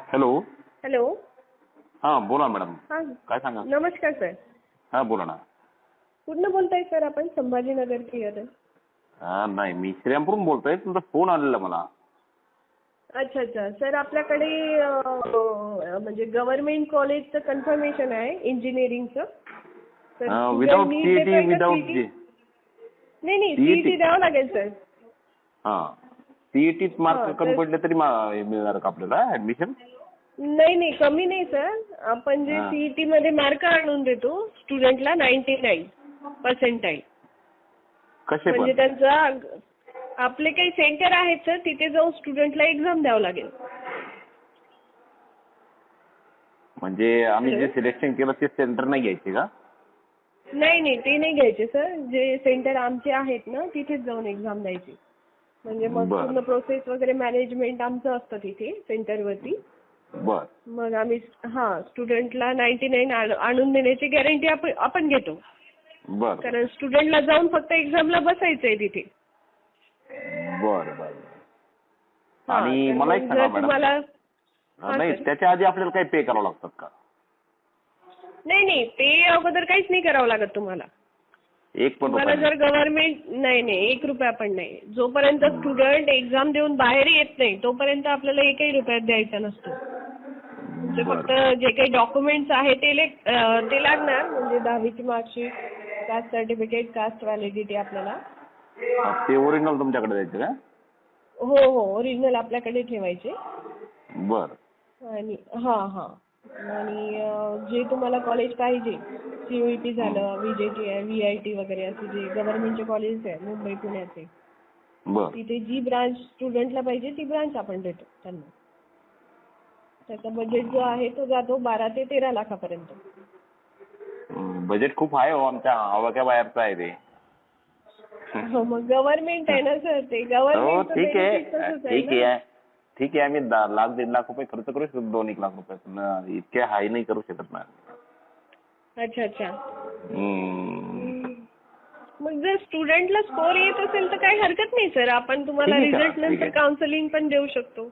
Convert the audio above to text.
Hello. Hello. हा बोला madam. हां. काय सांगा. नमस्कार सर. हा बोला ना. कुठनं बोलताय सर आपण? संभाजीनगर क्लिअर आहे. नाही मी श्रीरामपूरून बोलतोय. तुमचा फोन आलेला मला. अच्छा अच्छा. सर आपल्याकडे म्हणजे गव्हर्नमेंट कॉलेजचं कन्फर्मेशन आहे इंजिनिअरिंगचं. तर विदाउट नीट सीईटी देतोय का विदाउट सीईटी? जे नाही नाही सीईटी. सीईटी द्यावं लागेल सर. हा सीईटी मार्क हां कमी तर पडले तरी मिळणार का आपल्याला ऍडमिशन? नाही नाही कमी नाही सर. आपण जे सीईटी मध्ये मार्क आणून देतो स्टुडंटला 99% कसे म्हणजे पण त्यांचा आपले काही सेंटर आहेत सर तिथे जाऊन स्टुडंटला एक्झाम द्यावं लागेल. म्हणजे आम्ही जे हॅलो. सिलेक्शन केलं ते सेंटर नाही घ्यायचे का? नाही नाही ते नाही घ्यायचे सर. जे सेंटर आमचे आहेत ना तिथेच जाऊन एक्झाम द्यायची. म्हणजे मग बर पूर्ण प्रोसेस वगैरे मॅनेजमेंट आमचं असतं तिथे सेंटरवरती. बर मग आम्ही स्टुडंटला 99 आणून देण्याची गॅरंटी आपण घेतो. बर कारण स्टुडंटला जाऊन फक्त एक्झामला बसायचंय तिथे. बर बर. हां आणि तर मला एक मग सांगा जर मॅडम. तुम्हाला हां नाही सर. त्याच्या आधी आपल्याला काही पे करावं लागतात का? नाही नाही ते अगोदर काहीच नाही करावं लागत तुम्हाला. एक पण तुम्हाला रुपया जर गव्हर्नमेंट नाही नाही 1 रुपया पण नाही. जोपर्यंत स्टुडंट एक्झाम देऊन बाहेर येत नाही तोपर्यंत आपल्याला 1ही रुपया द्यायचा नसतो. तुमचे फक्त जे काही डॉक्युमेंट्स आहेत ते लागणार म्हणजे 10वीची marksheet, caste certificate, caste validity आपल्याला. ते ओरिजिनल तुमच्याकडे द्यायचं का? हो हो ओरिजिनल आपल्याकडे ठेवायचे. बर आणि हां हां. आणि जे तुम्हाला कॉलेज पाहिजे सीयूईटी झालं, व्हीजेटी, व्हीआयटी वगैरे असे जे गव्हर्नमेंटचे कॉलेज आहे मुंबई पुण्याचे बर. तिथे जी ब्रांच स्टुडंटला पाहिजे ती ब्रांच आपण देतो त्यांना. त्याचा बजेट जो आहे तो जातो 12 ते 13 लाखापर्यंत. बजेट खूप आहे हो. आमच्या आवाक्या बाहेरचं आहे ते. हो मग गव्हर्नमेंट आहे ना सर ते. हो गव्हर्नमेंटचं ठीक आहे. बेनिफिट तसंच आहे ठीक ना. आहे. ठीक आहे. आम्ही 1,00,000 1,50,000 रुपये खर्च करू शकतो. 2-1 लाख रुपये. पण इतके हाय नाही करू शकत ना. अच्छा अच्छा. हम्म. मग जर स्टुडंटला स्कोर येत असेल तर काही हरकत नाही सर. आपण तुम्हाला ठीक आहे रिझल्ट ठीक नंतर आहे. काउन्सिलिंग पण देऊ शकतो.